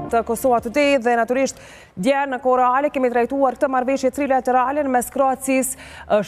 të Kosova Today dhe naturisht dje në kohë reale kemi trajtuar këtë marrëveshje trilaterale mes Kroacisë,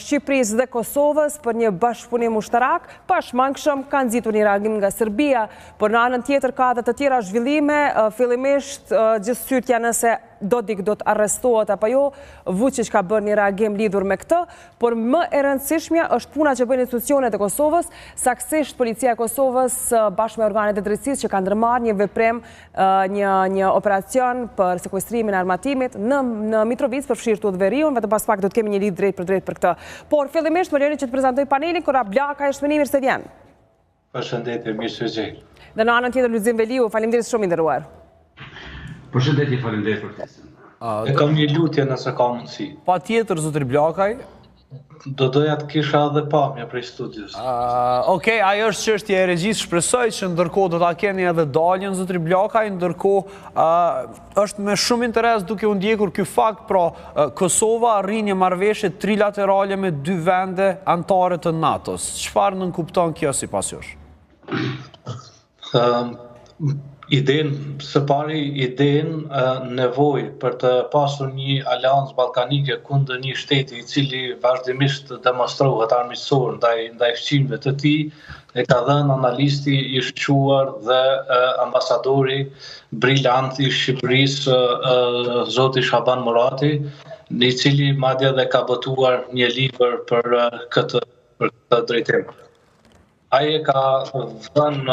Shqipërisë dhe Kosovës për një bashkëpunim ushtarak. Pashmangshëm ka nxitur një reagim nga Serbia, por në anën tjetër ka edhe të tjera zhvillime, fillimisht gjithësytja nëse Dodik do të arrestohet apo jo, Vučić ka bërë një reagim lidhur me këtë, por më e rëndësishmja është puna që bëjnë institucionet e Kosovës, saktësisht policia e Kosovës bashkë me organet e drejtësisë që kanë ndërmarrë një veprim, një operacion për sekuestrimin e armatimit në Mitrovic për fshirë të udhëveriun, vetëm pas pak do të kemi një lidhje drejt për këtë. Por fillimisht më lejoni që të prezantoj panelin, Kora Blaka është më mirë se vjen. Përshëndetje, mirë se vjen. Dhe në anën tjetër Luzim Veliu, faleminderit shumë i nderuar. Përshëndetje, faleminderit për ftesën. E kam një lutje nëse ka mundësi. Patjetër, zotëri Blakaj. Do doja të kisha edhe pamje prej studios. Okej, ajo është çështje e regjisë, shpresoj që ndërkohë do ta keni edhe daljen zotëri Blakaj, ndërkohë është me shumë interes duke u ndjekur ky fakt, pra Kosova arrin një marrëveshje trilaterale me dy vende anëtare të NATO-s. Çfarë nënkupton kjo sipas jush? Së pari, nevojë për të pasur një aleancë ballkanike kundër një shteti i cili vazhdimisht demonstrohet armiqësor ndaj fqinjve të tij, e ka dhënë analisti i shquar dhe ambasadori briljant i Shqipërisë, zoti Shaban Murati, i cili madje dhe ka botuar një libër për këtë drejtim. Ai ka dhënë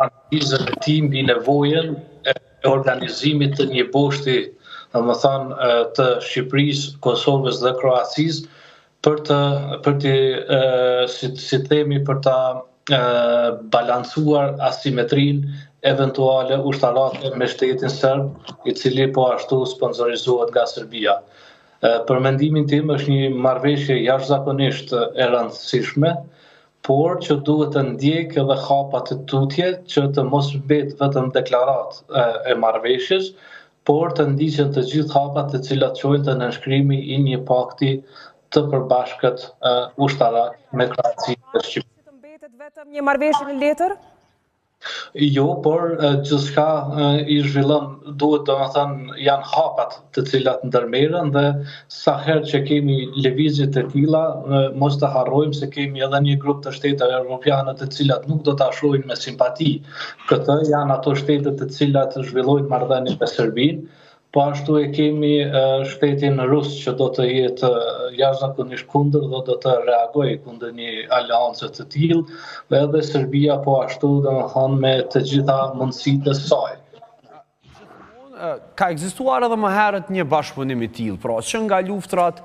analizën e tij mbi nevojën e organizimit të një boshti, domethënë të Shqipërisë, Kosovës dhe Kroacisë për ta balancuar asimetrinë eventuale ushtarake me shtetin serb, i cili po ashtu sponsorizohet nga Serbia. Për mendimin tim është një marrëveshje jashtëzakonisht e rëndësishme, por që duhet të ndjek edhe hapa të tutje që të mos mbet vetëm deklarat e marrëveshjes, por të ndiqen të gjithë hapat të cilat çojnë të nënshkrimi i një pakti të përbashkët ushtarak me Kroacinë dhe Shqipërinë. Të mbetet vetëm një marrëveshje në letër? Jo, por gjithçka i zhvillon, duhet domethënë janë hapat të cilat ndërmerren dhe sa herë që kemi lëvizje të tilla, mos të harrojmë se kemi edhe një grup të shteteve evropiane të cilat nuk do ta shohin me simpati. Këtë janë ato shtetet të cilat zhvillojnë marrëdhënie me Serbinë, po ashtu e kemi shtetin rus që do të jetë jashtëzakonisht kundër dhe do të reagojë kundër një aleancë të tillë, dhe edhe Serbia po ashtu domethënë me të gjitha mundësitë e saj. Ka ekzistuar edhe më herët një bashkëpunim i tillë, pra që nga luftrat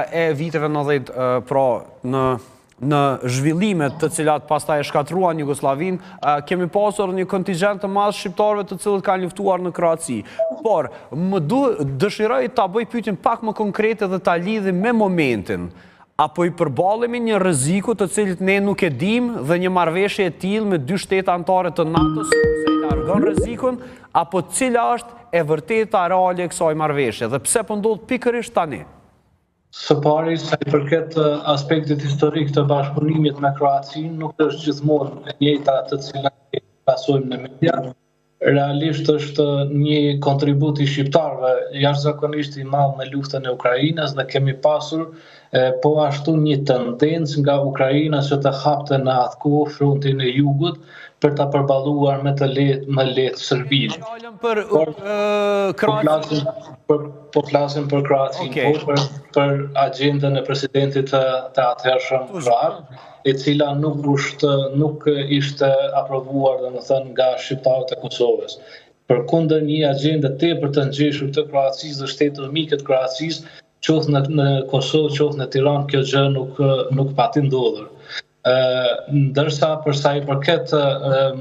e viteve 90, pra në zhvillimet të cilat pastaj e shkatruan Jugosllavinë, kemi pasur një kontingjent të madh shqiptarëve të cilët kanë luftuar në Kroaci. Por më dëshiroj ta bëj pyetjen pak më konkrete dhe ta lidhim me momentin. Apo i përballemi një rreziku të cilit ne nuk e dimë dhe një marrëveshje e tillë me dy shtete anëtare të NATO-s se i largon rrezikun, apo cila është e vërteta reale e kësaj marrëveshje dhe pse po ndodh pikërisht tani? Së pari, sa i përket aspektit historik të bashkëpunimit me Kroacinë, nuk është gjithmonë e njëjta të cilat pasojmë në media. Realisht është një kontribut i shqiptarëve jashtëzakonisht i madh në luftën e Ukrainës dhe kemi pasur po ashtu një tendencë nga Ukraina që të hapte në atë kohë frontin e jugut për ta përballuar më lehtë Serbinë. Po flasim për Kroacinë, për agjendën e presidentit të atëhershëm kroat, e cila nuk ishte aprovuar domethënë nga shqiptarët e Kosovës. Përkundër një agjende tepër të ngjeshur të Kroacisë dhe shtetit mik të Kroacisë, qoftë në Kosovë, qoftë në Tiranë, kjo gjë nuk pati ndodhur. Ndërsa për sa i përket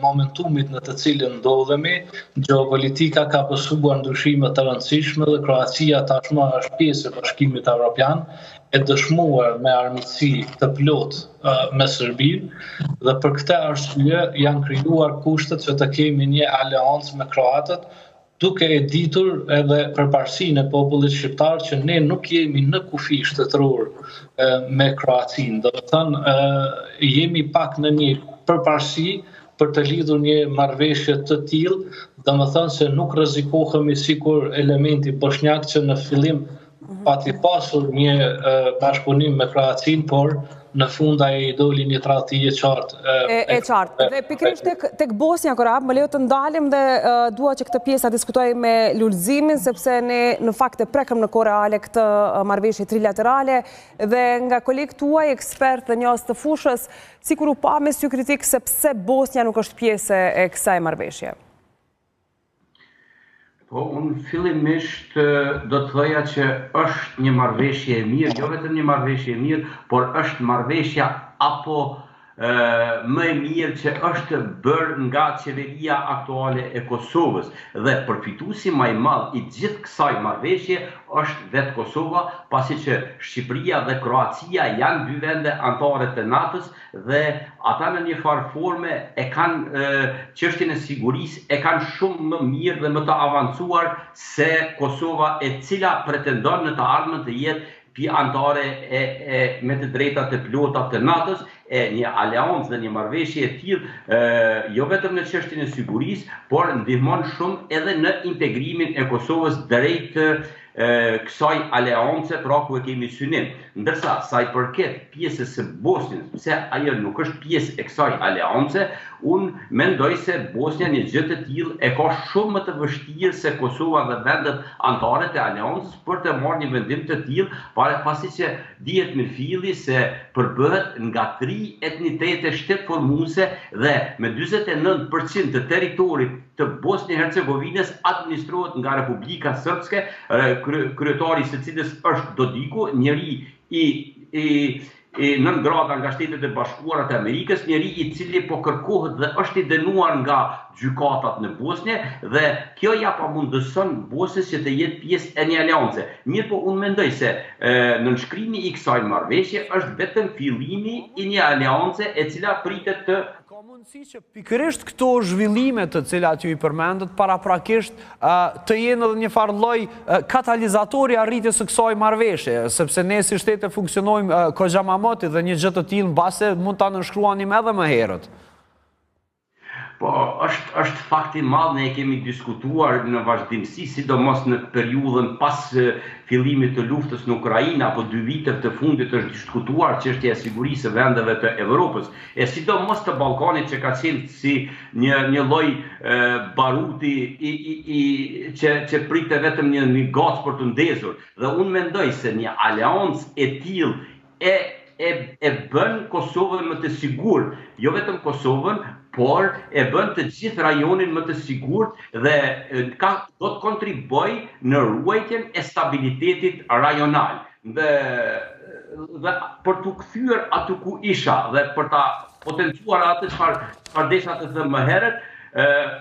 momentumit në të cilin ndodhemi, gjeopolitika ka pësuar ndryshime të rëndësishme dhe Kroacia tashmë është pjesë e Bashkimit Evropian, e dëshmuar me armiqësi të plotë me Serbinë dhe për këtë arsye janë krijuar kushtet që të kemi një aleancë me kroatët, duke e ditur edhe përparësinë e popullit shqiptar që ne nuk jemi në kufi shtetëror me Kroacinë. Do të thënë jemi pak në një përparësi për të lidhur një marrëveshje të tillë, domethënë se nuk rrezikohemi sikur elementi bosnjak që në fillim pati pasur një bashkëpunim me Kroacinë, por në fund ai doli një tradhti e qartë. E qartë. Dhe pikërisht tek Bosnia Korab, më lejo të ndalim dhe dua që këtë pjesë ta diskutoj me Lulzimin, sepse ne në fakt e prekëm në kohë reale këtë marrëveshje trilaterale dhe nga kolegët tuaj ekspert dhe njohës të fushës, sikur u pa me sy kritik se pse Bosnia nuk është pjesë e kësaj marrëveshje. Po, unë fillimisht do të thoja që është një marrëveshje e mirë, jo vetëm një marrëveshje e mirë, por është marrëveshja apo më e mirë që është bërë nga qeveria aktuale e Kosovës. Dhe përfituesi më i madh i gjithë kësaj marrëveshje është vetë Kosova, pasi që Shqipëria dhe Kroacia janë dy vende anëtare të NATO-s dhe ata në një farë forme e kanë çështjen e sigurisë e kanë shumë më mirë dhe më të avancuar se Kosova, e cila pretendon në të ardhmen të jetë anëtare me të drejtat e plota të NATO-s, një aleancë dhe një marrëveshje e tillë jo vetëm në çështjen e sigurisë, por ndihmon shumë edhe në integrimin e Kosovës drejt kësaj aleance, pra ku e kemi synim. Ndërsa sa i përket pjesës së Bosnjës, pse ajo nuk është pjesë e kësaj aleance, unë mendoj se Bosnja një gjë të tillë e ka shumë më të vështirë se Kosova dhe vendet anëtare të aleancës për të marrë një vendim të tillë, pasi që dihet në filli se përbëhet nga 3 etnitete shtetformuese dhe me 49% të territorit të Bosnjë-Hercegovinës administrohet nga Republika Srpske, kryetari së cilës është Dodiku, njëri i 9 grada nga Shtetet e Bashkuara të Amerikës, njëri i cili po kërkohet dhe është i dënuar nga gjykatat në Bosnjë, dhe kjo ja pamundëson Bosnjës që të jetë pjesë e një aleance. Mirë po unë mendoj se nënshkrimi i kësaj marrëveshje është vetëm fillimi i një aleance e cila pritet të Ka mundësi që pikërisht këto zhvillime të cilat ju i përmendët paraprakisht të jenë edhe një farë lloj katalizatori arritjes së kësaj marrëveshje, sepse ne si shtete funksionojmë Koxhamamoti dhe një gjë të tillë mbase mund ta nënshkruanim edhe më herët. Po, është fakti i madh, ne e kemi diskutuar në vazhdimsi, sidomos në periudhën pas fillimit të luftës në Ukrainë, apo 2 vitet të fundit është diskutuar çështja e sigurisë së vendeve të Evropës, e sidomos të Ballkanit që ka qenë si një lloj baruti që pritet vetëm një gacë për të ndezur. Dhe unë mendoj se një aleancë e tillë e bën Kosovën më të sigurt, jo vetëm Kosovën, por e bën të gjithë rajonin më të sigurt dhe do të kontribuoj në ruajtjen e stabilitetit rajonal. Dhe për të kthyer aty ku isha dhe për ta potencuar atë çfarë desha të them më herët,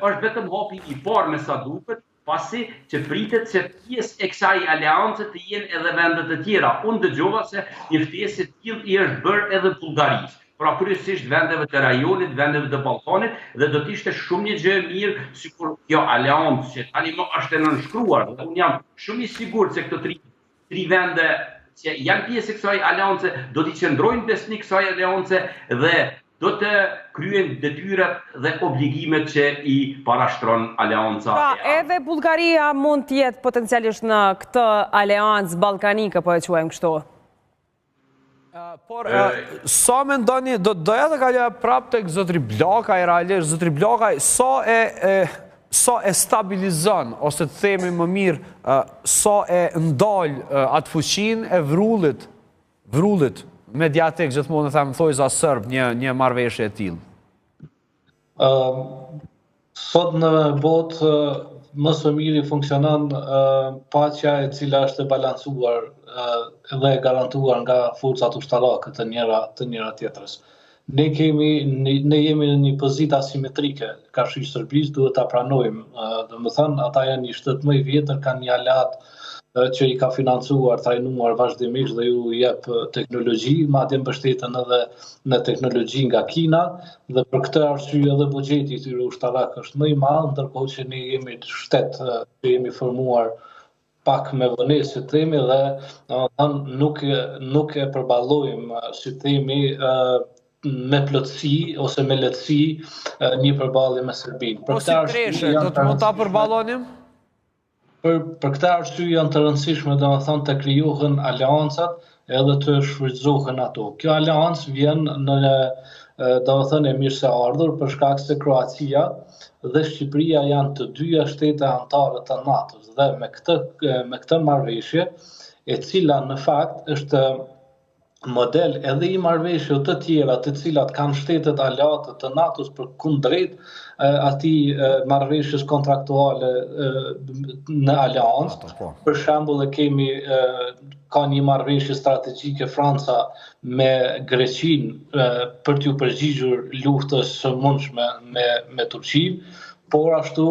është vetëm hapi i parë me sa duket, pasi që pritet se pjesë e kësaj aleance të jenë edhe vende të tjera. Unë dëgjova se një ftesë e tillë i është bërë edhe Bullgarisë. Pra kryesisht vendeve të rajonit, vendeve të Ballkanit, dhe do të ishte shumë një gjë e mirë sikur kjo aleancë që tani më është e nënshkruar. Dhe unë jam shumë i sigurt se këto 3 vende që janë pjesë e kësaj aleance do t'i qëndrojnë besnik kësaj aleance dhe do të kryen detyrat dhe obligimet që i parashtron aleanca. Pra, edhe Bullgaria mund të jetë potencialisht në këtë aleancë ballkanike, po e quajmë kështu. Por, sa me ndoni, doja të kalja prap të zotri Bllakaj, realisht, zotri Bllakaj, sa e stabilizon, ose të themi më mirë, sa e ndal atë fuqin e vrullit, mediatik, gjithmonë të themë thojza sërb, një marrëveshje e tillë. Sot në botë, më së miri funksionon paqja e cila është e balancuar dhe e garantuar nga forcat ushtarake të njëra tjetrës. Ne jemi në një pozitë asimetrike, ka shi Serbisë, duhet ta pranojmë. Domethënë, ata janë një shtet më i vjetër, kanë një aleat që i ka financuar, trajnuar vazhdimisht dhe ju jep teknologji, madje mbështeten edhe në teknologji nga Kina, dhe për këtë arsye edhe buxheti i tyre ushtarak është më i madh, ndërkohë që ne jemi shtet që jemi formuar pak me vonesë, si themi, dhe nuk e përballojmë, si themi, me plotësi ose me lehtësi një përballje me Serbinë. Po si treshe, do të mund ta përballonim? Për këtë arsye janë të rëndësishme domethënë të krijohen aleancat edhe të shfrytëzohen ato. Kjo aleancë vjen në domethënë e mirë se ardhur për shkak se Kroacia dhe Shqipëria janë të dyja shtete anëtare të NATO-s dhe me këtë marrëveshje, e cila në fakt është model edhe i marrëveshjeve të tjera të cilat kanë shtetet aleate të NATO-s për kundrejt atij marrëveshjes kontraktuale në aleancë. Për shembull ka një marrëveshje strategjike Franca me Greqinë për t'u përgjigjur luftës së mundshme me Turqinë, por ashtu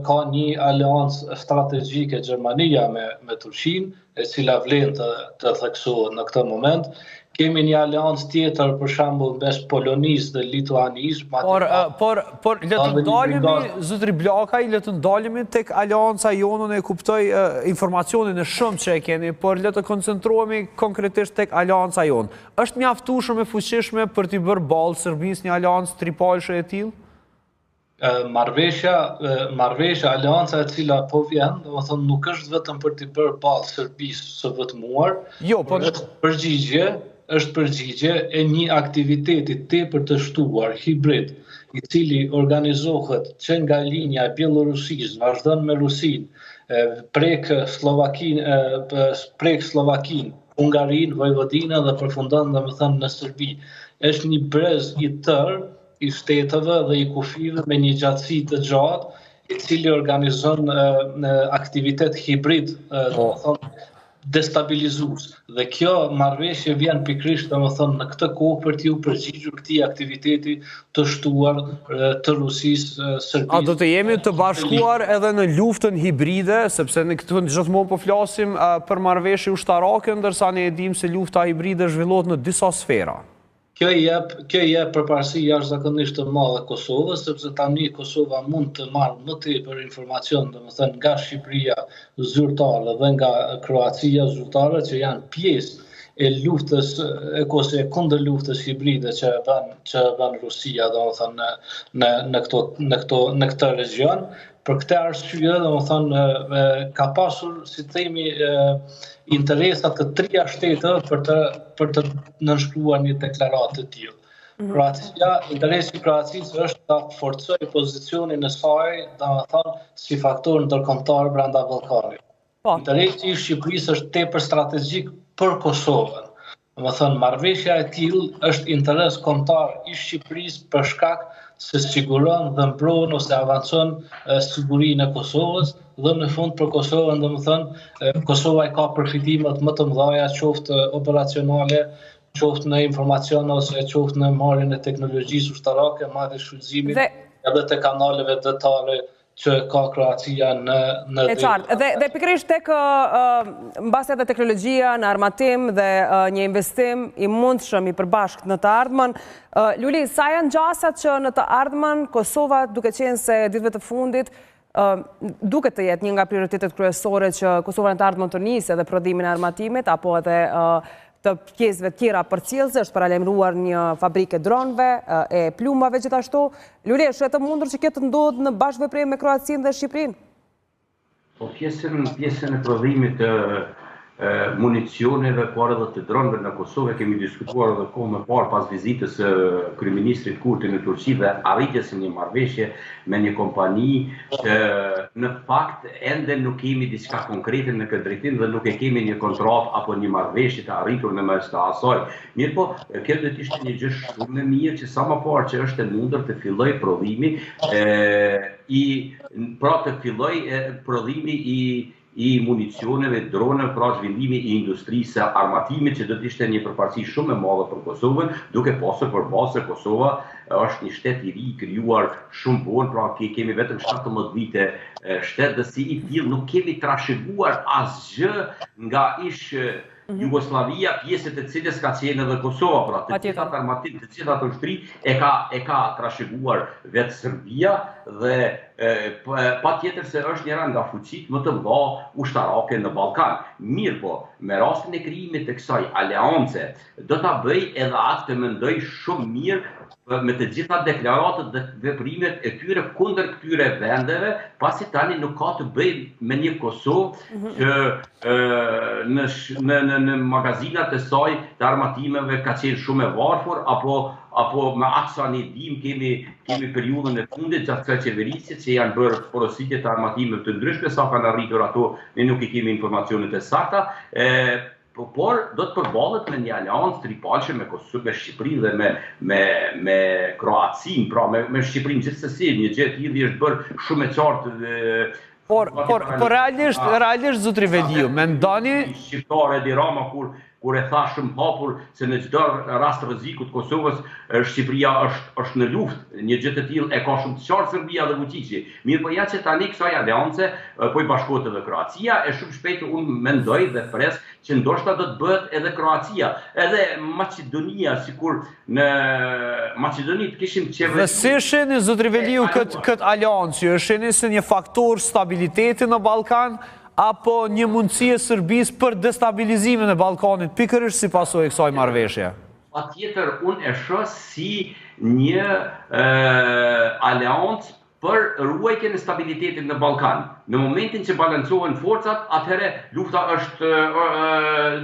ka një aleancë strategjike Gjermania me Turqinë, e cila vlen të theksohet në këtë moment. Kemi një aleancë tjetër, për shembull, mes Polonisë dhe Lituanisë. Por le të ndalemi, zotri Blakaj, le të ndalemi tek aleanca jonë, e kuptoj informacionin e shumë që e keni, por le të koncentrohemi konkretisht tek aleanca jonë. Është mjaftueshme e fuqishme për t'i bërë ballë Serbisë një aleancë tripalëshe e tillë? Marrëveshja, aleanca e cila po vjen, domethënë nuk është vetëm për t'i bërë ballë Serbisë së vetmuar, është përgjigje e një aktiviteti tepër të shtuar, hibrid, i cili organizohet që nga linja e Bielorusisë, vazhdon me Rusinë, prek Slovakinë, Hungarinë, Vojvodinën dhe përfundon domethënë në Serbi. Është një brez i tërë i shteteve dhe i kufive me një gjatësi të gjatë, i cili organizon aktivitet hibrid, destabilizues. Dhe kjo marrëveshje vjen pikërisht domethënë në këtë kohë për t'u përgjigjur këtij aktiviteti të shtuar të Rusisë Serbisë. A do të jemi të bashkuar edhe në luftën hibride, sepse ne këtu gjithmonë po flasim për marrëveshje ushtarake, ndërsa ne e dimë se lufta hibride zhvillohet në disa sfera. Kjo jep përparësi jashtëzakonisht të madhe Kosovës, sepse tani Kosova mund të marrë më tepër informacion, domethënë nga Shqipëria zyrtare dhe nga Kroacia zyrtare, që janë pjesë e luftës ose kundër luftës hibride që bën Rusia, domethënë në këtë region. Për këtë arsye, domethënë ka pasur, si themi, interesat të trija shteteve për të nënshkruar një deklaratë të tillë. Interesi i Kroacisë është ta forcojë pozicionin e saj, domethënë si faktor ndërkombëtar brenda Ballkanit. Interesi i Shqipërisë është tepër strategjik për Kosovën. Domethënë marrëveshja e tillë është interes kombëtar i Shqipërisë për shkak se siguron dhe mbron ose avancon sigurinë e Kosovës dhe në fund për Kosovën, domethënë Kosova ka përfitimet më të mëdha, qoftë operacionale, qoftë në informacion ose qoftë në marrjen e teknologjisë ushtarake, madje shfrytëzimit edhe të kanaleve detale që ka Kroacia në e qartë. Dhe pikërisht tek mbasi edhe teknologjia në armatim dhe një investim i mundshëm i përbashkët në të ardhmen. Luli, sa janë gjasat që në të ardhmen Kosova, duke qenë se ditëve të fundit duket të jetë një nga prioritetet kryesore që Kosova në të ardhmen të nisë edhe prodhimin e armatimit apo edhe të pjesëve tjera përcjellëse, është paralajmëruar një fabrikë dronëve, e plumave gjithashtu. Luli, është të mundur që kjo të ndodhë në bashkëveprim me Kroacinë dhe Shqipërinë? Po pjesën e prodhimit të municioneve, por edhe të dronëve në Kosovë kemi diskutuar edhe kohë më parë pas vizitës së kryeministrit Kurti në Turqi dhe arritjes së një marrëveshje me një kompani që në fakt ende nuk kemi diçka konkrete në këtë drejtim dhe nuk e kemi një kontratë apo një marrëveshje të arritur në mes të asaj. Mirë po, kjo do të ishte një gjë shumë e mirë që sa më parë që është e mundur të filloj prodhimi prodhimi i municioneve, dronëve, pra zhvillimi i industrisë së armatimit, që do të ishte një përparësi shumë e madhe për Kosovën, duke pasur përballë se Kosova është një shtet i ri krijuar shumë vonë, pra kemi vetëm 17 vite shtet dhe si i tillë nuk kemi trashëguar asgjë nga ish Jugoslavia, pjesët e cilës ka qenë edhe Kosova, pra të gjithat armatim, të gjithat ushtri e ka trashëguar vetë Serbia dhe pa tjetër se është njëra nga fuqit më të mëdha ushtarake në Ballkan. Mirë po, me rastin e krijimit të kësaj aleance, do ta bëj edhe atë të mendoj shumë mirë me të gjitha deklaratët dhe veprimet e tyre kundër këtyre vendeve, pasi tani nuk ka të bëj me një Kosovë që në magazinat e saj të armatimeve ka qenë shumë e varfër, apo me atë sa një dim kemi periudhën e fundit gjatë kësaj qeverisje që janë bërë porositje të armatimeve të ndryshme, sa kanë arritur ato, ne nuk i kemi informacionet e sakta, por do të përballet me një aleancë tripalqe me Kosovë, me Shqipërinë dhe me Kroacinë, pra me Shqipërinë gjithsesi, një gjë e tillë është bërë shumë e qartë. Por realisht zotri Veliu, mendoni shqiptare di Rama kur e tha shumë hapur se në çdo rast rreziku të Kosovës Shqipëria është në luftë, një gjë të tillë e ka shumë të qartë Serbia dhe Vučići. Mirë po ja që tani kësaj aleance po i bashkohet edhe Kroacia, e shumë shpejt unë mendoj dhe pres që ndoshta do të bëhet edhe Kroacia, edhe Maqedonia, sikur në Maqedoni të kishim qeveri. Dhe si shihni zotri Veliu këtë aleancë, e shihni si një faktor stabiliteti në Ballkan, apo një mundësi e Serbisë për destabilizimin e Ballkanit, pikërisht si pasojë e kësaj marrëveshje? Patjetër, unë e shoh si një aleancë për ruajtjen e stabilitetit në Ballkan. Në momentin që balancohen forcat, atëherë lufta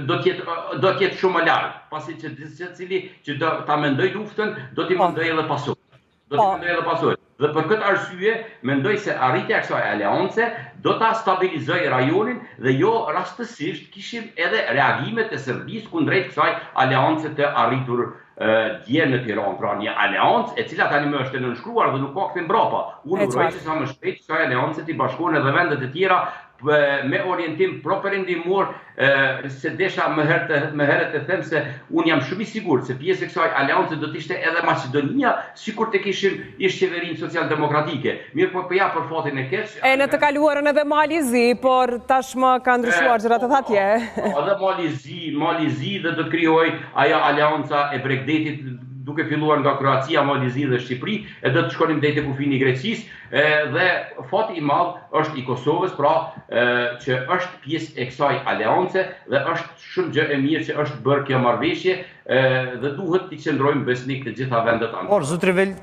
do të jetë shumë më larg, pasi që secili që do ta mendoj luftën, do t'i mendoj edhe pasojë. Dhe për këtë arsye, mendoj se arritja e kësaj aleance do ta stabilizojë rajonin dhe jo rastësisht kishim edhe reagimet e Serbisë kundrejt kësaj aleance të arritur dje në Tiranë, pra një aleancë e cila tani më është e nënshkruar dhe nuk ka kthim mbrapa. Unë uroj që sa më shpejt kësaj aleance të bashkohen edhe vendet e tjera me orientim properendimor, se desha më herët të them se unë jam shumë i sigurt se pjesë e kësaj aleance do të ishte edhe Maqedonia, sikur të kishim ish qeverinë socialdemokratike. Mirë po ja për fatin e keq. E në të kaluarën edhe Malizi, por tashmë ka ndryshuar gjërat atje. Edhe Malizi dhe do të krijojë ajo aleanca e Bregdetit, duke filluar nga Kroacia, Malizi dhe Shqipëri, e do të shkonim deri te kufini i Greqisë, dhe fati i madh është i Kosovës, pra që është pjesë e kësaj aleance dhe është shumë gjë e mirë që është bërë kjo marrëveshje dhe duhet të qëndrojmë besnik të gjitha vendet anëtare. Por zotri Veliu,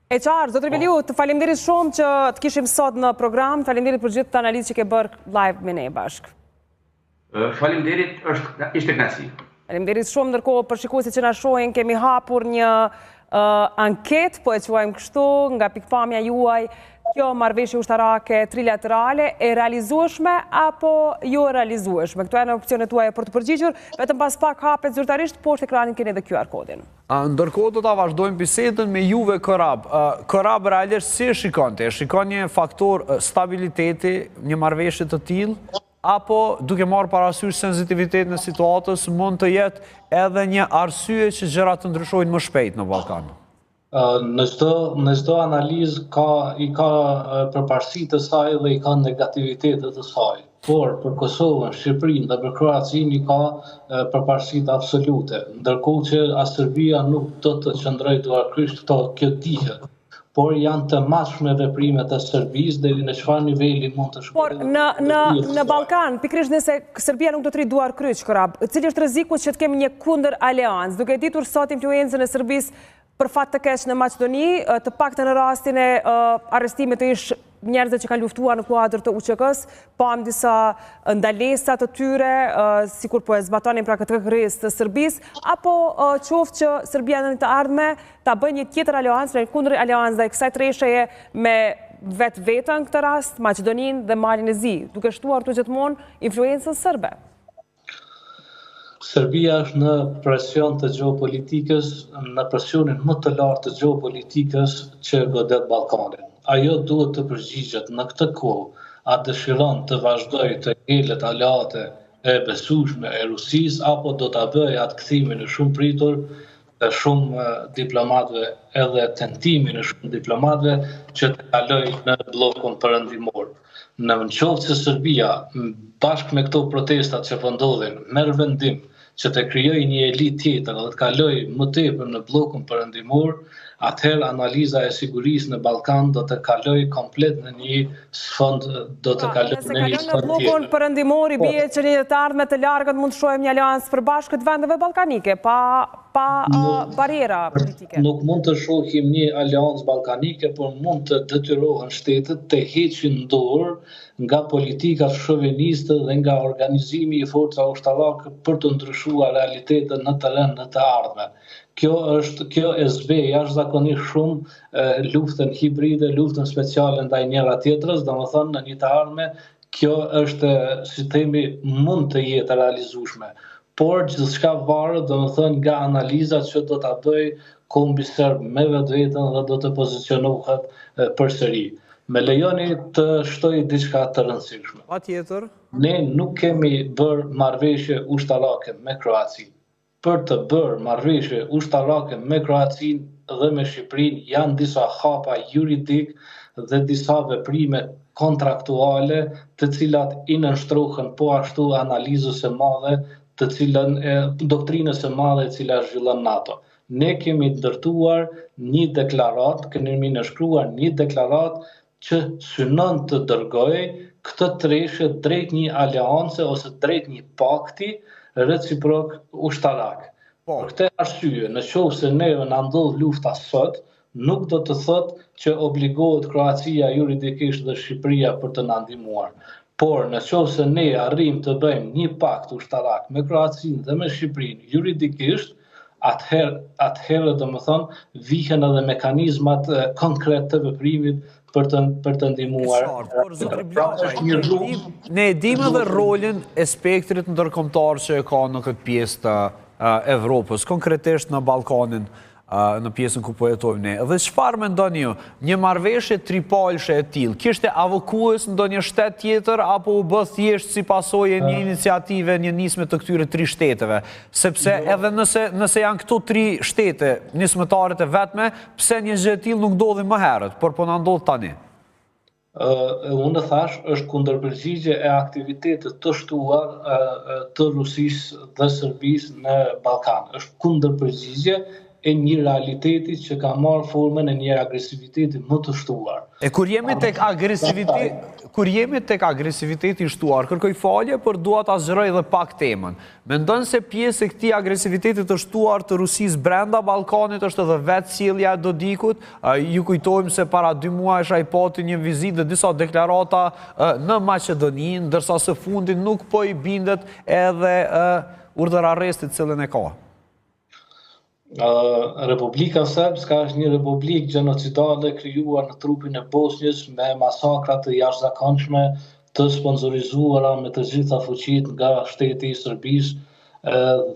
e qartë, zotri Veliu, të faleminderit shumë që të kishim sot në program, faleminderit për gjithë të analizë që ke bërë live me ne bashkë. Faleminderit, ishte kënaqësi. Faleminderit shumë, ndërkohë për shikuesit që na shohin, kemi hapur një anketë, po e quajmë kështu, nga pikpamja juaj, kjo marrëveshje ushtarake trilaterale e realizueshme apo jo e realizueshme? Këto janë opsionet tuaja për të përgjigjur, vetëm pas pak hapet zyrtarisht, poshtë ekranin keni edhe QR kodin. Ndërkohë do ta vazhdojmë bisedën me juve Korab. Korab realisht si e shikonte? E shikon një faktor stabiliteti, një marrëveshje të tillë? Apo duke marrë parasysh sensitivitetin e situatës, mund të jetë edhe një arsye që gjërat të ndryshojnë më shpejt në Ballkan? Në çdo analizë i ka përparësitë të saj dhe i ka negativitetet të saj. Por për Kosovën, Shqipërinë dhe për Kroacinë i ka përparësitë absolute. Ndërkohë që Serbia nuk do të qëndrojë duarkryq, kjo dihet. Por janë të mashme veprimet e Serbisë dhe në çfarë niveli mund të shkojë. Por në Ballkan, pikërisht nëse Serbia nuk do të rritë duar kryq, Korab, cili është rreziku që të kemi një kundër aleancë, duke ditur sot influencën e Serbisë për fat të keq në Maqedoni, të paktën në rastin e arrestimit të ish njerëzve që kanë luftuar në kuadër të UÇK-s, pam disa ndalesa të tyre, sikur po e zbatonin pra këtë kërkesë të Serbisë, apo qoftë që Serbia në të ardhme ta bëjë një tjetër aleancë, një kundër aleancë dhe kësaj tresheje me vetën këtë rast, Maqedoninë dhe Malin e Zi, duke shtuar të gjithmonë influencën serbe. Serbia është në presion të gjeopolitikës, në presionin më të lartë të gjeopolitikës që godet Ballkanin. Ajo duhet të përgjigjet në këtë kohë, a dëshiron të vazhdojë të ngelet aleate e besueshme e Rusisë, apo do ta bëjë atë kthimin e shumë pritur të shumë diplomatëve, edhe tentimin e shumë diplomatëve që të kalojë në bllokun perëndimor. Në qoftë se Serbia, bashkë me këto protestat që po ndodhin, merr vendim që të krijojë një elitë tjetër dhe të kalojë më tepër në bllokun perëndimor, atëherë analiza e sigurisë në Ballkan do të kaloj komplet në një sfond, do të kaloj në një sfond tjetër. Nëse kalon në blokun perëndimor, i bie që një të ardhme të largët mund të shohim një aleancë përbashkët vendeve ballkanike, pa bariera politike. Nuk mund të shohim një aleancë ballkanike, por mund të detyrohen shtetet të heqin dorë nga politika shoviniste dhe nga organizimi i forcave ushtarake për të ndryshuar realitetin në terren në të ardhmen. Kjo e zbe jashtëzakonisht shumë luftën hibride, luftën speciale ndaj njëra tjetrës, domethënë në një të ardhmen kjo është, si themi, mund të jetë realizueshme. Por gjithçka varet, domethënë, nga analizat që do ta bëj Kombi Serb me vetveten dhe do të pozicionohet përsëri. Me lejoni të shtoj diçka të rëndësishme. Patjetër. Ne nuk kemi bërë marrëveshje ushtarake me Kroacinë. Për të bërë marrëveshje ushtarake me Kroacinë dhe me Shqipërinë janë disa hapa juridik dhe disa veprime kontraktuale të cilat i nënshtrohen po ashtu analizës së madhe të cilën doktrinës së madhe e cila zhvillon NATO. Ne kemi ndërtuar një deklaratë, kemi nënshkruar një deklaratë që synon të dërgojë këtë treshë drejt një aleance ose drejt një pakti reciprok ushtarak. Për këtë arsye, nëse neve na ndodh lufta sot, nuk do të thotë që obligohet Kroacia juridikisht dhe Shqipëria për të na ndihmuar. Por nëse ne arrim të bëjmë një pakt ushtarak me Kroacinë dhe me Shqipërinë juridikisht, atëherë domethënë vihen edhe mekanizmat konkret të veprimit për të ndihmuar. Ne e dimë edhe rolin e spektrit ndërkombëtar që e ka në këtë pjesë të Evropës, konkretisht në Ballkanin, në pjesën ku po jetojmë ne. Dhe çfarë mendoni ju? Një marrëveshje tripalshe e tillë kishte avokues ndonjë shtet tjetër apo u bë thjesht si pasojë një iniciative, një nisme të këtyre 3 shteteve? Sepse edhe nëse janë këto 3 shtete nismëtarët e vetme, pse një gjë e tillë nuk ndodhi më herët, por po na ndodh tani? Unë thash, është kundërpërgjigje e aktivitetit të shtuar të Rusisë dhe Serbisë në Ballkan. Është kundërpërgjigje e një realiteti që ka marrë formën e një agresiviteti më të shtuar. E kur jemi tek agresiviteti i shtuar, kërkoj falje, por dua ta zgjeroj edhe pak temën. Mendon se pjesë e këtij agresiviteti të shtuar të Rusisë brenda Ballkanit është edhe vetë sjellja e Dodikut? Ju kujtojmë se para 2 muajsh ai pati një vizitë dhe disa deklarata në Maqedoni, ndërsa së fundi nuk po i bindet edhe urdhër arrestit cilën e ka. Republika Srpska është një republikë gjenocidale krijuar në trupin e Bosnjës me masakra të jashtëzakonshme të sponsorizuara me të gjitha fuqitë nga shteti i Serbisë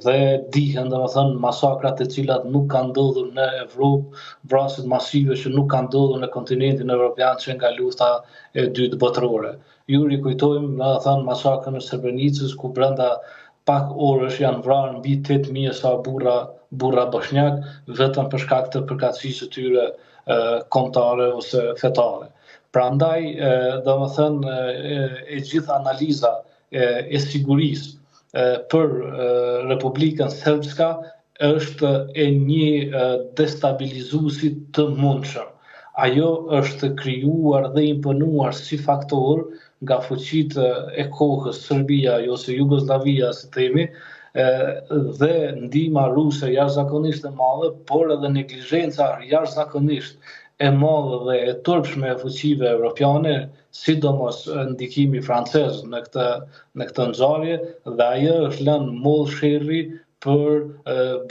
dhe dihen domethënë masakrat të cilat nuk kanë ndodhur në Evropë, vrasjet masive që nuk kanë ndodhur në kontinentin evropian që nga lufta e dytë botërore. Ju rikujtojmë domethënë masakrën e Srebrenicës ku brenda pak orësh janë vrarë mbi 8.000 sa burra bosnjak vetëm për shkak të përkatësisë së tyre kombëtare ose fetare. Prandaj, domethënë, e gjithë analiza e sigurisë për Republikën Srpska është e një destabilizuesi të mundshëm. Ajo është krijuar dhe imponuar si faktor nga fuqitë e kohës Serbia ose Jugoslavia, si themi, dhe ndihma ruse jashtëzakonisht e madhe, por edhe neglizhenca jashtëzakonisht e madhe dhe e turpshme e fuqive evropiane, sidomos ndikimi francez në këtë ngjarje, dhe ajo është lënë mollë sherrri për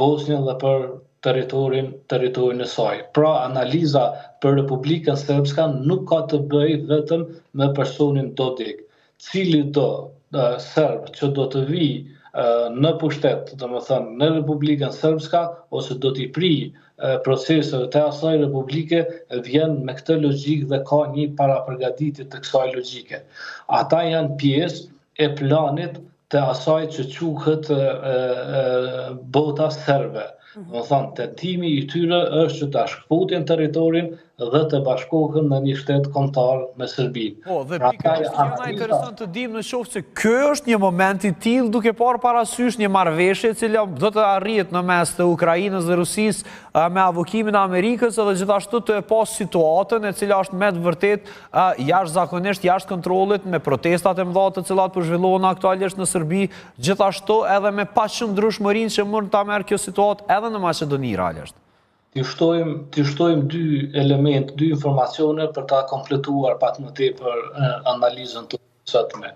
Bosnjën dhe për territorin e saj. Pra, analiza për Republikën Srpska nuk ka të bëjë vetëm me personin Dodik. Cili do serb që do të vijë në pushtet, domethënë në Republikën Srpska ose do t'i prijë proceseve të asaj republike, vjen me këtë logjikë dhe ka një parapërgatitje të kësaj logjike. Ata janë pjesë e planit të asaj që quhet bota serbe. Do thënë, tentimi i tyre është që ta shkputin territorin dhe të bashkohen në një shtet kombëtar me Serbinë. Po, dhe pikërisht jena interesant të dim në qoftë se ky është një moment i tillë duke parë parasysh një marrëveshje e cila do të arrihet në mes të Ukrainës dhe Rusisë me avokimin e Amerikës edhe gjithashtu të pas situatën e cila është me të vërtet jashtëzakonisht jashtë kontrollit me protestat e mëdha të cilat po zhvillohen aktualisht në Serbi, gjithashtu edhe me paqëndrueshmërinë që mund ta merr kjo situatë edhe në Maqedoni realisht. Të shtojmë dy elemente, dy informacione për ta kompletuar pak më tepër analizën të sotme.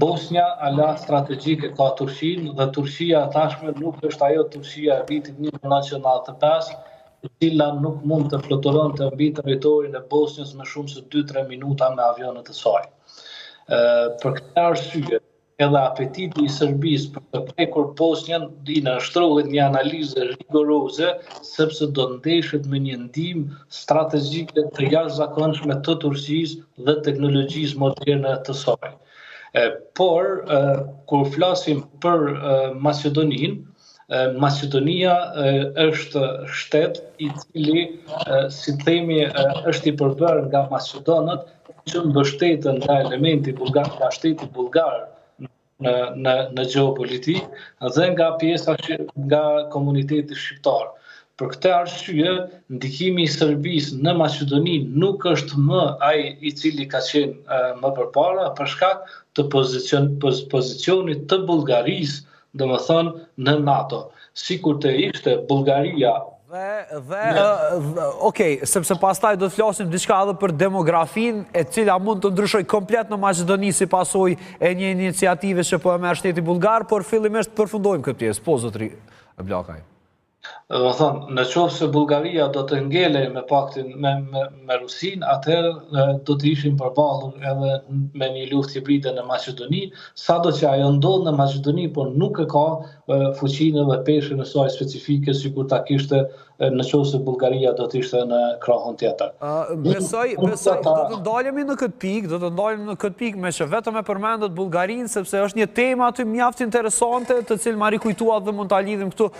Bosnia ala strategjike ka Turqinë dhe Turqia tashmë nuk është ajo Turqia e vitit 1995, e cila nuk mund të fluturonte mbi territorin e Bosnjës më shumë se 2-3 minuta me avionet e saj. Për këtë arsye, edhe apetiti i Serbisë për të prekur Bosnjën i nështrohet një analizë rigoroze, sepse do ndeshet me një ndihmë strategjike të jashtëzakonshme të Turqisë dhe teknologjisë moderne të saj. Por, kur flasim për Maqedoninë, Maqedonia është shtet i cili, si themi, është i përbërë nga maqedonët që mbështeten nga elementi bulgar, nga shteti bulgar në geopolitik dhe nga pjesa nga komuniteti shqiptar. Për këtë arsye, ndikimi i Serbisë në Maqedoni nuk është më ai i cili ka qenë më përpara për shkak të pozicionit të Bullgarisë, domethënë në NATO. Sikur të ishte Bullgaria Okej, sepse pastaj do të flasim diçka edhe për demografinë e cila mund të ndryshojë komplet në Maqedoni si pasojë e një iniciative që po e merr shteti bullgar, por fillimisht përfundojmë këtë pjesë. Po zotri Blakaj. Do thonë, në qoftë se Bullgaria do të ngelej me paktin me Rusinë, atëherë do të ishim përballur edhe me një luftë hibride në Maqedoni, sado që ajo ndodh në Maqedoni, por nuk e ka fuqinë dhe peshën e saj specifike sikur ta kishte në qoftë se Bullgaria do të ishte në krahun tjetër. Besoj do të ndalemi në këtë pikë, me që vetëm e përmendet Bullgarinë, sepse është një temë aty mjaft interesante, të cilën ma rikujtuat dhe mund ta lidhim këtu.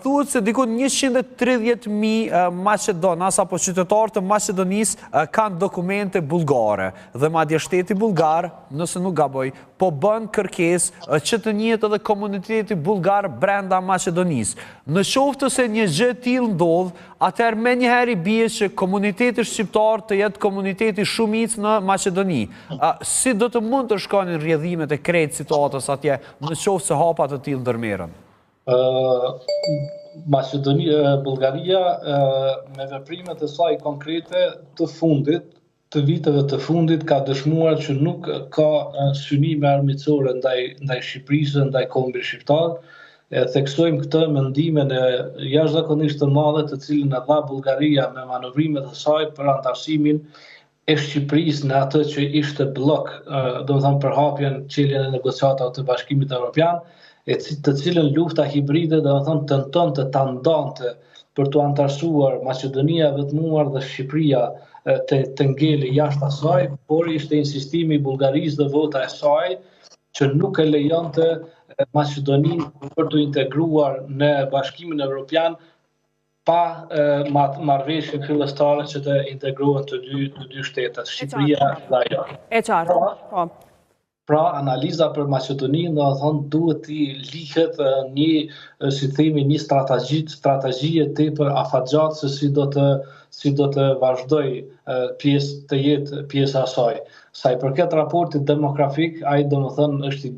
Thuhet se diku 130.000 Maqedonas apo qytetarë të Maqedonisë kanë dokumente bullgare dhe madje shteti bullgar, nëse nuk gaboj, po bën kërkesë që të njihet edhe komuniteti bullgar brenda Maqedonisë. Në qoftë se një gjë e tillë ndodh, atëherë menjëherë bie që komuniteti shqiptar të jetë komuniteti shumicë në Maqedoni. Si do të mund të shkonin rrjedhimet e krejt situatës atje, në qoftë se hapa të tillë ndërmerren? Bullgaria me veprimet e saj konkrete të fundit, të viteve të fundit, ka dëshmuar që nuk ka synime armiqësore ndaj Shqipërisë, ndaj kombit shqiptar. Theksojmë këtë mendimin e jashtëzakonisht të madhe të cilin e dha Bullgaria me manovrimet e saj për antarësimin e Shqipërisë në atë që ishte blok, domethënë për hapjen çeljen e negociatave të Bashkimit Evropian, të cilën lufta hibride domethënë tentonte ta ndante për të antarësuar Maqedonia e vetmuar dhe Shqipëria të ngele jashtë asaj, por ishte insistimi i Bullgarisë dhe vota e saj që nuk e lejonte Maqedoninë për të integruar në Bashkimin Evropian pa marrëveshje fillestare që të integrohen të dy shtetet, Shqipëria dhe ajo. E qartë, po. Pra, analiza për Maqedoninë, do të thonë, duhet t'i lihet një, si themi, një strategji e tepër afatgjatë se si do të vazhdoj të jetë pjesa e saj. Sa i përket raportit demografik, ai domethënë është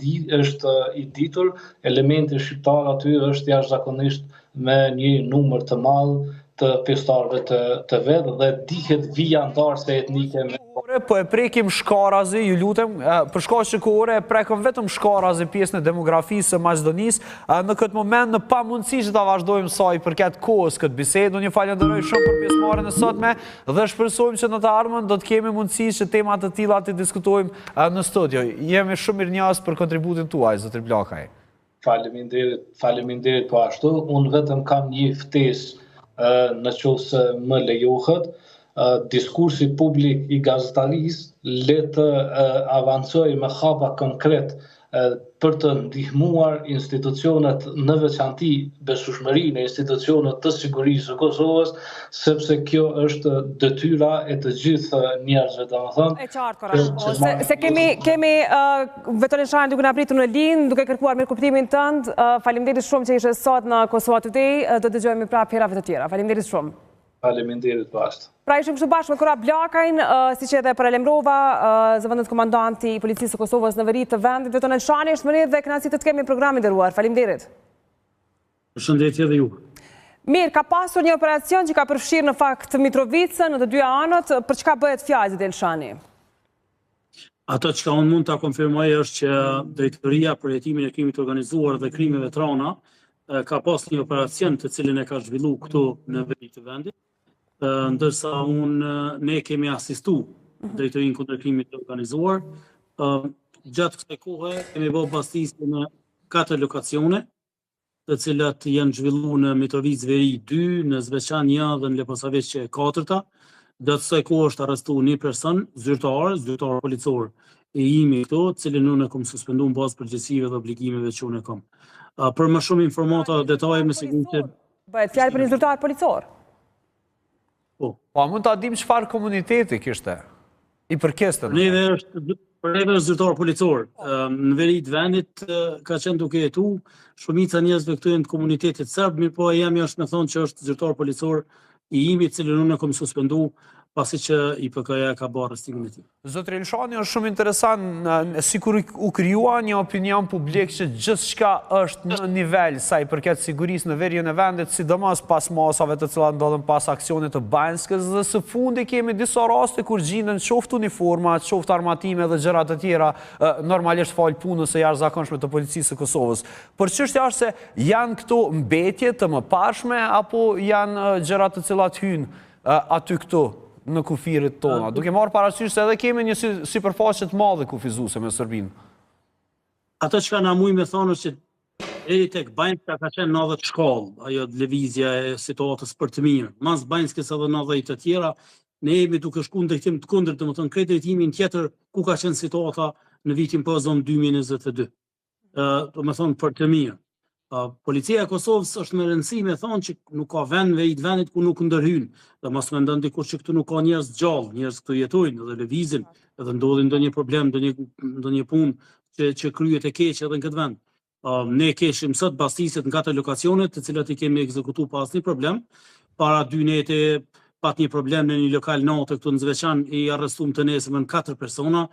i ditur, elementi shqiptar aty është jashtëzakonisht me një numër të madh të pjesëtarëve të vet dhe dihet vijandarse etnike me po e prekim shkarazi, ju lutem, për shkak që kohore e prekëm vetëm shkarazi pjesën e demografisë së Maqedonisë, në këtë moment në pamundësi që ta vazhdojmë sa i përket kohës këtë bisedë. Unë ju falenderoj shumë për pjesëmarrjen e sotme dhe shpresojmë që në të ardhmen do të kemi mundësi që temat të tilla të diskutojmë në studio. Jemi shumë mirënjohës për kontributin tuaj, zotri Blakaj. Faleminderit po ashtu. Unë vetëm kam një ftesë në qoftë se më lejohet. Diskursi publik i gazetarisë le të avancojë me hapa konkret për të ndihmuar institucionet në veçanti besueshmërinë e institucionet të sigurisë së Kosovës, sepse kjo është detyra e të gjithë njerëzve, domethënë. E qartë, Kora. Se kemi Veton Elshani duke na pritur në linjë, duke kërkuar mirëkuptimin tënd. Faleminderit shumë që ishe sot në Kosova Today. Do dëgjojmë prapë herave të tjera. Faleminderit shumë. Faleminderit bashkë. Pra ishëm kështu bashkë me Kora Blakajn, siç edhe paralajmërova, zëvendës komandanti i Policisë së Kosovës në veri të vendit. Veton Elshani, është mirë dhe kënaqësi të të kemi në programin e nderuar. Faleminderit. Përshëndetje dhe ju. Mirë, ka pasur një operacion që ka përfshirë në fakt Mitrovicën në të dy anët. Për çka bëhet fjalë, zoti Elshani? Ato që unë mund ta konfirmoj është që Drejtoria për hetimin e krimit të organizuar dhe krimeve të rana ka pas një operacion të cilin e ka zhvilluar këtu në veri të vendit. Ndërsa ne kemi asistu Drejtorinë kundër krimit të organizuar. Gjatë kësaj kohe kemi bërë bastisje në 4 lokacione, të cilat janë zhvilluar në Mitrovic veri 2, në Zveçan 1 dhe në Leposaveç 4. Gjatë kësaj kohe është arrestuar një person, zyrtar policor e imi këtu, cilin unë e kam suspenduar në bazë përgjegjësive dhe obligimeve që unë e kam. Për më shumë informata detaje me siguri. Bëhet fjalë për një zyrtar policor. Po, a mund ta dim çfarë komuniteti kishte? I përkeste. Neve është zyrtar policor. Në veri të vendit ka qenë duke jetu, shumica njerëzve këtu janë të komunitetit serb, mirë po jemi është me thonë që është zyrtar policor i imi, cilin unë e kam suspendu pasi që IPK-ja ka bërë arrestimin e tij. Zotri Elshani, është shumë interesant, sikur u krijua një opinion publik që gjithçka është në nivel sa i përket sigurisë në veriun e vendit, sidomos pas masave të cilat ndodhen pas aksionit të Banjskës, dhe së fundi kemi disa raste kur gjenden qoftë uniforma, qoftë armatime dhe gjëra të tjera, normalisht fal punës së jashtëzakonshme të policisë së Kosovës. Por çështja është se janë këto mbetje të mëparshme apo janë gjëra të cilat hyjnë aty këtu në kufirit tona, duke marrë parasysh se edhe kemi një sipërfaqe të madhe kufizuese me Serbinë. Ato që ka na mujë me thonë është që deri tek Banjska ka qenë 90 shkallë, ajo lëvizja e situatës për të mirë. Mas Banjskës edhe 90 të tjera, ne jemi duke shkuar në drejtim të kundërt, domethënë krejt drejtimin tjetër ku ka qenë situata në vitin pozon 2022. Domethënë për të mirë. Policia e Kosovës është me rëndësi me thonë që nuk ka vend veri të vendit ku nuk ndërhyjnë. Dhe mos mendon dikush që këtu nuk ka njerëz gjallë, njerëz këtu jetojnë dhe lëvizin, edhe ndodhin ndonjë problem, ndonjë punë që kryhet e keq edhe në këtë vend. Ne keshim sot bastisjet në 4 lokacione, të cilat i kemi ekzekutuar pa asnjë problem. Para 2 nete pat një problem në një lokal natë këtu në Zveçan, i arrestuam të nesërmën 4 persona.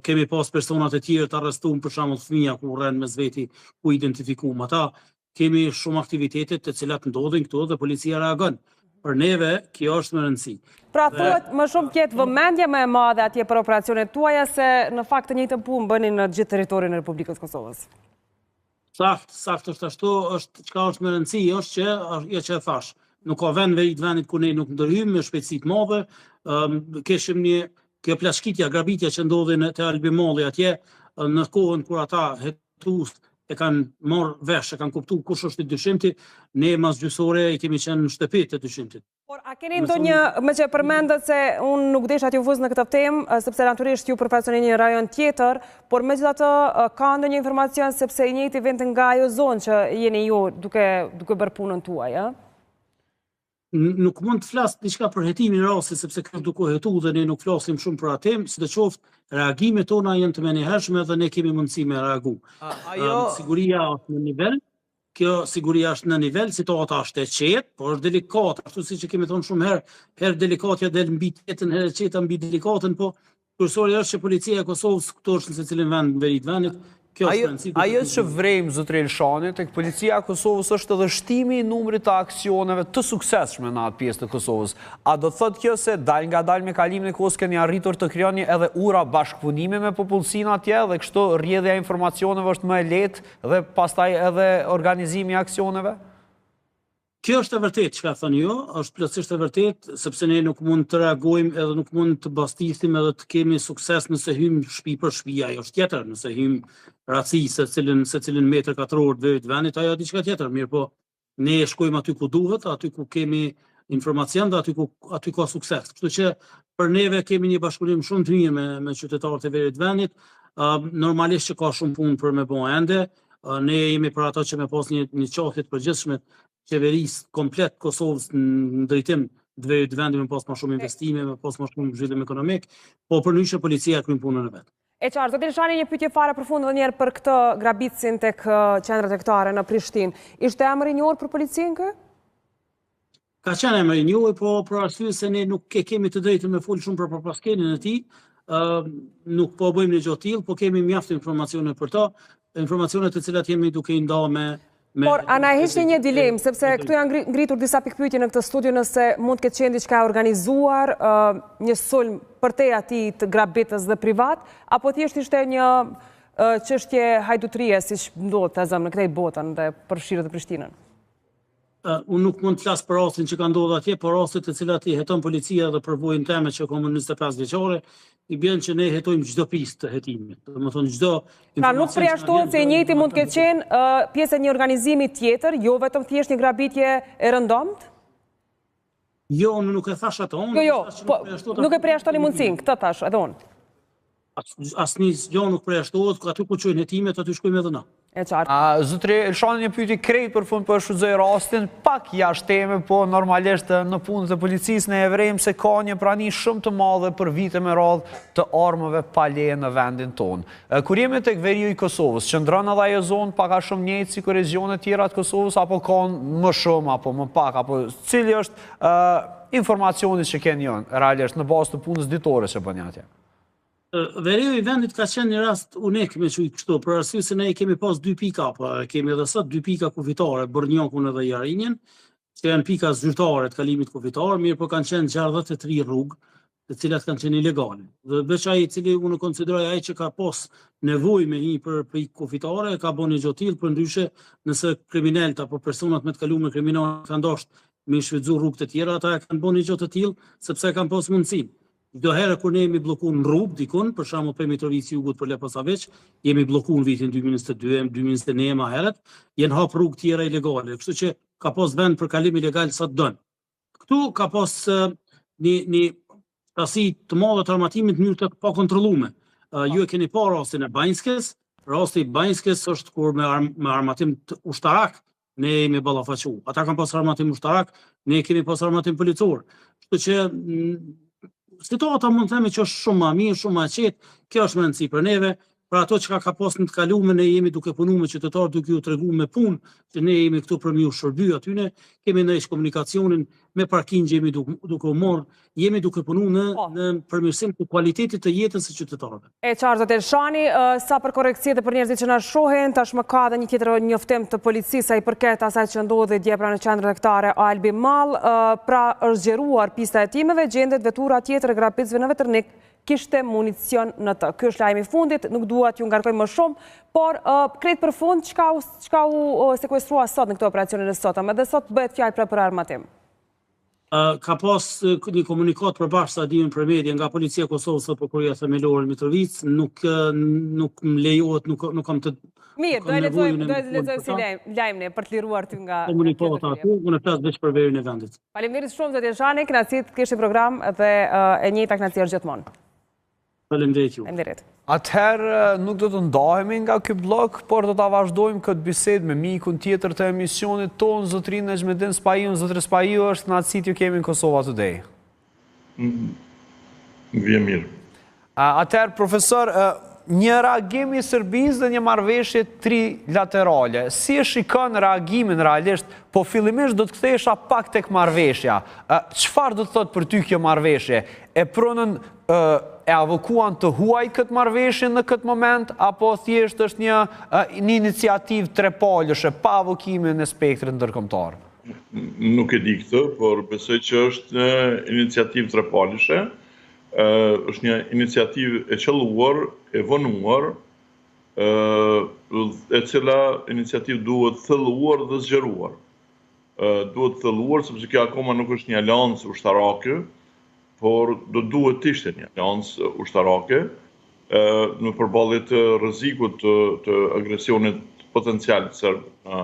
Kemi pas personat e tjerë të arrestuar, për shembull fëmija ku rren mes veti, ku identifikuam ata. Kemi shumë aktivitete të cilat ndodhin këtu dhe policia reagon. Për neve kjo është më rëndësi. Pra thuhet më shumë ketë vëmendje më e madhe atje për operacionet tuaja se në fakt të njëjtën punë bënin në gjithë territorin e Republikës Kosovës. Sakt është ashtu, çka është më rëndësi është që ajo që e thash, nuk ka vend veri të vendit ku ne nuk ndërhyjmë me shpejtësi të madhe. Keshim kjo plashkitja, grabitja që ndodhin te Albimalli atje, në kohën kur ata hetues e kanë marrë vesh, e kanë kuptuar kush është i dyshimti, ne mas gjysore i kemi qenë në shtëpi të dyshimtit. Por a keni ndonjë, me që përmendet se unë nuk desha t'ju vëz në këtë temë, sepse natyrisht ju përfaqësoni një rajon tjetër, por megjithatë ka ndonjë informacion sepse i njëjti vend nga ajo zonë që jeni ju duke bërë punën tuaj, a? Nuk mund të flas diçka për hetimin e rastit sepse kjo duke hetu dhe ne nuk flasim shumë për atë, sidoqoftë reagimet tona janë të menehershme dhe ne kemi mundësi me reagu. Siguria është në nivel, siguria është në nivel, situata është e qetë, por është delikate, ashtu siç e kemi thonë shumë herë delikatja del mbi qetën, herë qeta mbi delikatën, po kursorja është që policia e Kosovës këtu është në secilin vend në veri të vendit. Ajo që vrejmë, zotri Elshani, tek policia e Kosovës është edhe shtimi i numrit të aksioneve të suksesshme në atë pjesë të Kosovës. A do thotë kjo se dal nga dal me kalimin e kohës keni arritur të krijoni edhe ura bashkëpunime me popullsinë atje dhe kështu rrjedhja e informacioneve është më e lehtë dhe pastaj edhe organizimi i aksioneve? Kjo është e vërtetë çka thoni ju, është plotësisht e vërtetë, sepse ne nuk mund të reagojmë edhe nuk mund të bastisim edhe të kemi sukses nëse hym shtëpi për shtëpi, ajo është tjetër, nëse hym raci se cilin metër katror të vendit, ajo diçka tjetër, mirë po ne shkojmë aty ku duhet, aty ku kemi informacion dhe aty ka sukses. Kështu që për neve kemi një bashkëpunim shumë të mirë me qytetarët e Veriut Vendit, normalisht që ka shumë punë për me bo ende, ne jemi për ato që me pas një qafje të përgjithshme qeverisë komplet Kosovës në drejtim të Veriut Vendit, me pas më shumë investime, me pas më shumë zhvillim ekonomik, po përndryshe policia kryen punën e vet. E qartë, zotin Shani, një pyetje fare përfund edhe njerë për këtë grabitësin tek qendrat hektare në Prishtinë. Ishte emër i njohur për policinë kë? Ka qenë emër i njohur, po për arsye se ne nuk kemi të drejtën me fol shumë për përpaskenjen e tij, nuk po bëjmë një gjë të tillë, po kemi mjaft informacione për to, informacione të cilat jemi duke i ndarë me Por, ana heqni një dilemë, sepse këtu janë ngritur disa pikpyetje në këtë studio nëse mund të ketë qenë diçka organizuar, një sulm për te atij të grabitës dhe privat, apo thjesht ishte një çështje hajdutrie, siç ndodhet të zëmë në këtë botën dhe përfshirë dhe Prishtinën. Unë nuk mund të flas për rastin që ka ndodhur atje, por rastet të cilat i heton policia dhe përvojën teme që kam 25 vjeçare, i bën që ne hetojmë çdo pistë të hetimit. Domethënë çdo informacion. Pra nuk përjashtohet se i njëjti mund të ketë qenë pjesë e një organizimi tjetër, jo vetëm thjesht një grabitje e rëndomt? Jo, unë nuk e thash ato. Jo, nuk e përjashtoni mundësinë, këtë thash edhe unë. Asnjë gjë nuk përjashtohet, aty ku çojnë hetimet, aty shkojmë edhe na. E qartë. Zotri Elshani, një pyetje krejt për fund për shfrytëzoj rastin, pak jashtë teme, po normalisht në punët e policisë ne e vrejmë se ka një prani shumë të madhe për vite me radhë të armëve pa leje në vendin tonë. Kur jemi tek Veriu i Kosovës, qëndron edhe ajo zonë pak a shumë njëjtë si kur regionet tjera të Kosovës, apo ka më shumë, apo më pak, apo cili është informacioni që keni janë, realisht në bazë të punës ditore që bën atje? Veriu i Vendit ka qenë një rast unik me që i kështu, për arsye se ne kemi pas 2 pika, po kemi edhe sot 2 pika kufitare, Bërnjakun edhe Jarinjen, që janë pika zyrtare të kalimit kufitar, mirë po kanë qenë 63 rrugë, të cilat kanë qenë ilegale. Dhe veç ai i cili unë konsideroj ai që ka pas nevojë me një për pikë kufitare, ka bën një gjë të tillë, përndryshe nëse kriminalët apo personat me të kaluar kriminal kanë dashur me shfrytëzu rrugë të tjera, ata kanë bën një gjë të tillë sepse kanë pas mundësinë. Çdo herë kur ne jemi bllokuar në rrugë dikun, për shembull për Mitrovici Jugut për Leposaveç, jemi bllokuar vitin 2022, 2021 më herët, janë hap rrugë tjera ilegale, kështu që ka pas vend për kalim ilegal sa don. Këtu ka pas një rasti të madhe të armatimit në mënyrë të pakontrolluar. Ju e keni parë rastin e Banjskës, rasti i Banjskës është kur me armatim ushtarak ne jemi ballafaqu. Ata kanë pas armatim ushtarak, ne kemi pas armatim policor. Kështu që situata mund të themi që është shumë më mirë, shumë më qetë, kjo është më rëndësi për neve, për ato që ka pas në të kaluar ne jemi duke punuar me qytetarë, duke ju treguar me punë, që ne jemi këtu për ju shërby atyne, kemi ndërsh komunikacionin, me parking jemi duke u marrë, jemi duke punuar në përmirësim të cilësisë të jetës së qytetarëve. E qartë, zotë Elshani, sa për korekcie dhe për njerëzit që na shohin, tashmë ka edhe një tjetër njoftim të policisë sa i përket asaj që ndodhi dje pranë qendrës hektare Albi Mall, pra është zgjeruar pista e hetimeve, gjendet vetura tjetër e grabitësve në Veternik, kishte municion në të. Ky është lajmi i fundit, nuk dua t'ju ngarkoj më shumë, por krejt për fund, çka u sekuestrua sot në këtë operacionin e sotëm, edhe sot bëhet fjalë për armatim. Ka pas një komunikat përbashkë sa diun për media nga Policia e Kosovës dhe Prokuroria Themelore në Mitrovic, nuk më lejohet, nuk kam të. Mirë, do e lexoj si lajmën për të liruar ty nga komunikata aty, unë flas vetëm për Veriun e Vendit. Faleminderit shumë zotë Elshani, kënaqësi të kishim program dhe e njëjta kënaqësi është gjithmonë. Faleminderit ju. Faleminderit. Atëherë nuk do të ndahemi nga ky blok, por do ta vazhdojmë këtë bisedë me mikun tjetër të emisionit ton, zotrin Nejmedin Spahiun. Zotri Spahiu, është kënaqësi t'ju kemi në Kosova Today. Vjen mirë. Atëherë, profesor, një reagim i Serbisë dhe një marrëveshje trilaterale. Si e shikon reagimin realisht, po fillimisht do të kthehesha pak tek marrëveshja. Çfarë do të thotë për ty kjo marrëveshje? E pronën e avokuan të huaj këtë marrëveshje në këtë moment, apo thjesht është një iniciativë trepalëshe pa avokimin e spektrit ndërkombëtar? Nuk e di këtë, por besoj që është një iniciativë trepalëshe, është një iniciativë e qelluar, e vonuar, e cila iniciativë duhet thellëuar dhe zgjeruar. Duhet thellëuar sepse kjo akoma nuk është një aleancë ushtarake, por do duhet të ishte një aleancë ushtarake në përballje të rrezikut të agresionit potencial serb në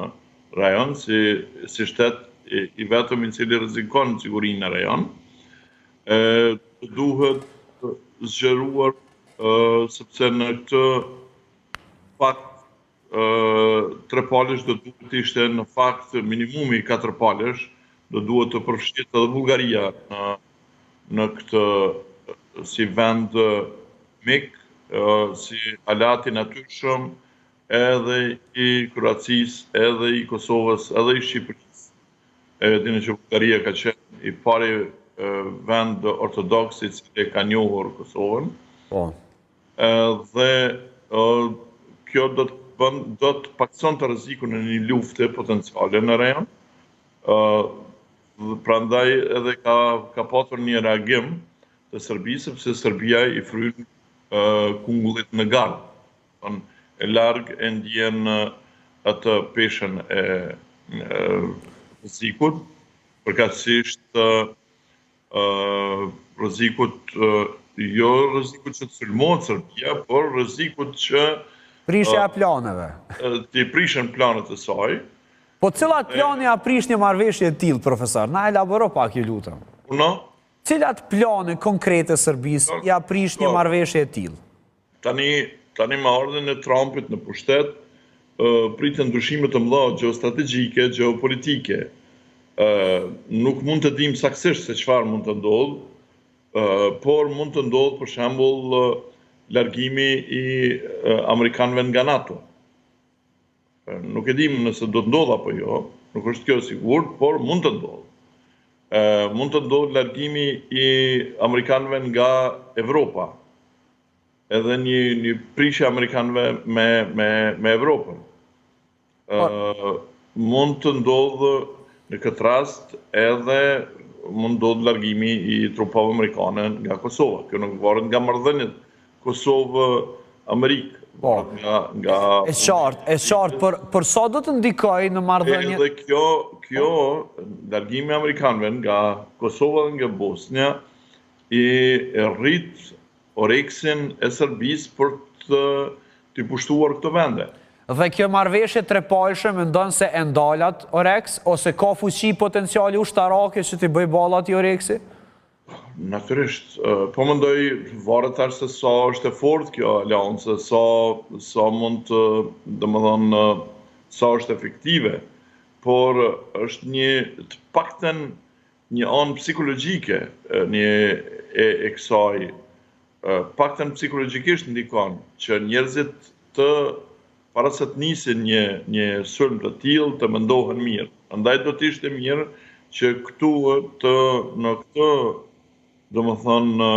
rajon si shtet i vetëm i cili rrezikon sigurinë në rajon. Duhet zgjeruar sepse në këtë fakt 3 palësh do duhet të ishte në fakt minimumi 4 palësh, do duhet të përfshihet edhe Bullgaria në këtë si vend mik, si alati natyrshëm edhe i Kroacisë, edhe i Kosovës, edhe i Shqipërisë. Dini që Bullgaria ka qenë i pari vend ortodoks i cili ka njohur Kosovën. Dhe kjo do të pakson të rrezikun e një lufte potenciale në rajon. Prandaj edhe ka patur një reagim të Serbisë, sepse Serbia i fryn kungullit në gardh. E larg e ndjen atë peshën e rrezikut, përkatësisht rrezikut jo rrezikut që të sulmohet Serbia, por rrezikut që prishja e planeve. Të prishen planet e saj. Po cilat plane a prish një marrëveshje e tillë, profesor? Na elaboro pak, ju lutem. Cilat plane konkrete Serbisë ja prish një marrëveshje e tillë? Tani me ardhen e Trumpit në pushtet, pritën ndryshime të mëdha gjeostrategjike, gjeopolitike. Nuk mund të dim saktësisht se çfarë mund të ndodhë, por mund të ndodhë për shembull largimi i amerikanëve nga NATO. Nuk e dim nëse do të ndodhë apo jo, nuk është kjo sigurt, por mund të ndodhë. Mund të ndodhë largimi i amerikanëve nga Evropa, edhe një prishje amerikanëve me Evropën. Mund të ndodhë në këtë rast edhe mund ndodhë largimi i trupave amerikane nga Kosova. Kjo nuk varet nga marrëdhëniet Kosovë-Amerikë. E qartë, për sa do të ndikoj në marrëdhënie? Edhe kjo largimi amerikanëve nga Kosova dhe nga Bosnia i rrit oreksin e Serbisë për të pushtuar këto vende. Dhe kjo marrëveshje trepalshme mendon se e ndalat oreks, ose ka fuqi potenciali ushtarake që t'i bëj balla atij oreksi? Natyrisht, po mendoj varet tash se sa është e fortë kjo aleancë, sa mund të, domethënë, sa është efektive, por është të paktën një anë psikologjike e kësaj, paktën psikologjikisht ndikon që njerëzit para se të nisin një sulm të tillë të mendohen mirë. Andaj do të ishte mirë që këtu në këtë, domethënë,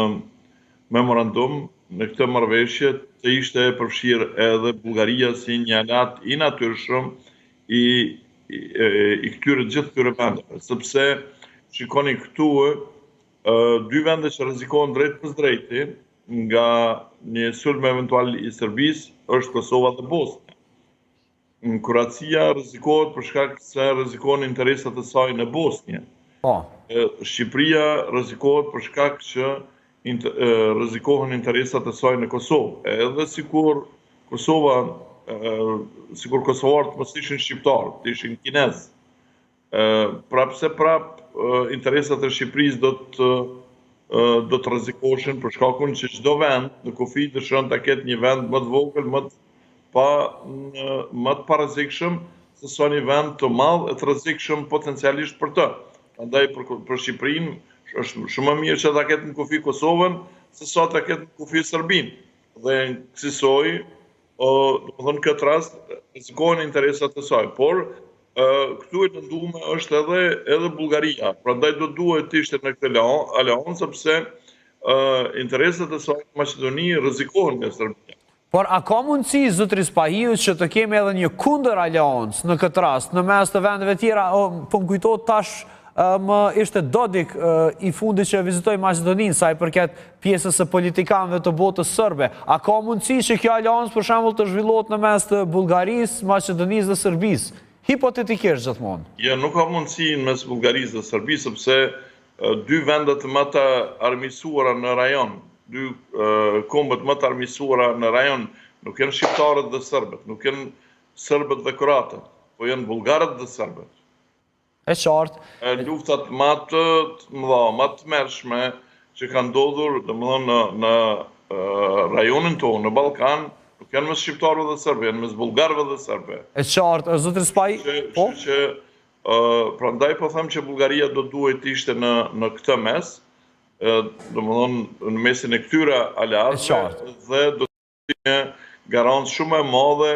memorandum, në këtë marrëveshje të ishte përfshirë edhe Bullgaria si një alat i natyrshëm i këtyre gjithë këtyre vendeve, sepse shikoni këtu 2 vende që rrezikohen drejt për drejti nga një sulm eventual i Serbisë është Kosova dhe Bosnia. Kroacia rrezikohet për shkak se rrezikon interesat e saj në Bosnjë. Shqipëria rrezikohet për shkak që rrezikohen interesat e saj në Kosovë. Edhe sikur kosovarët mos ishin shqiptarë, të ishin kinezë. Prapse interesat e Shqipërisë do të rrezikoheshin për shkakun që çdo vend në kufi dëshiron ta ketë një vend më të vogël, më të parrezikshëm se sa një vend të madh e të rrezikshëm potencialisht për të. Prandaj për Shqipërinë është shumë më mirë që ta ketë në kufi Kosovën se sa ta ketë në kufi Serbinë. Dhe kësaj, domethënë këtë rast rrezikohen interesat e saj, por këtu e lënduar është edhe Bullgaria. Prandaj do duhet të ishte në këtë aleancë sepse interesat e saj në Maqedoni rrezikohen nga Serbia. Por a ka mundësi, zotëris Pahiut, që të kemi edhe një kundër aleancë në këtë rast, në mes të vendeve tjera, po më kujtohet tash më ishte Dodik i fundit që vizitoi Maqedoninë, sa i përket pjesës së politikanëve të botës serbe. A ka mundësi që kjo aleancë për shembull të zhvillohet në mes të Bullgarisë, Maqedonisë dhe Serbisë? Hipotetikisht gjithmonë. Jo, nuk ka mundësi në mes Bullgarisë dhe Serbisë, sepse 2 vendet më të armiqësuara në rajon, 2 kombët më të armiqësuara në rajon, nuk janë shqiptarët dhe serbët, nuk janë serbët dhe kroatët, po janë bullgarët dhe serbët. E qartë. Luftat më të mëdha, më të mërshme që kanë ndodhur, domethënë në rajonin tonë, në Ballkan, nuk janë mes shqiptarëve dhe serbëve, janë mes bullgarëve dhe serbëve. E qartë, zotëri Spaj, po? Që prandaj po them që Bullgaria do duhet të ishte në këtë mes, domethënë në mesin e këtyre aleatëve dhe do të ishte një garancë shumë e madhe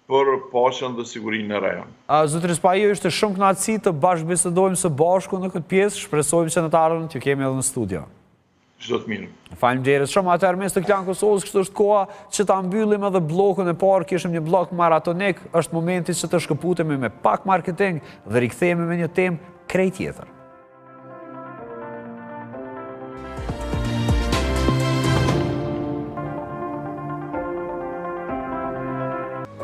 për paqen dhe sigurinë e rajonit. Zotëri Spaj, është shumë kënaqësi të bashkëbisedojmë së bashku në këtë pjesë, shpresojmë që në të ardhmen t'ju kemi edhe në studio. Çdo të mirë. Faleminderit shumë. Atëherë mes të Klan Kosovës, kështu është koha që ta mbyllim edhe bllokun e parë. Kishim një bllok maratonik, është momenti që të shkëputemi me pak marketing dhe rikthehemi me një temë krejt tjetër.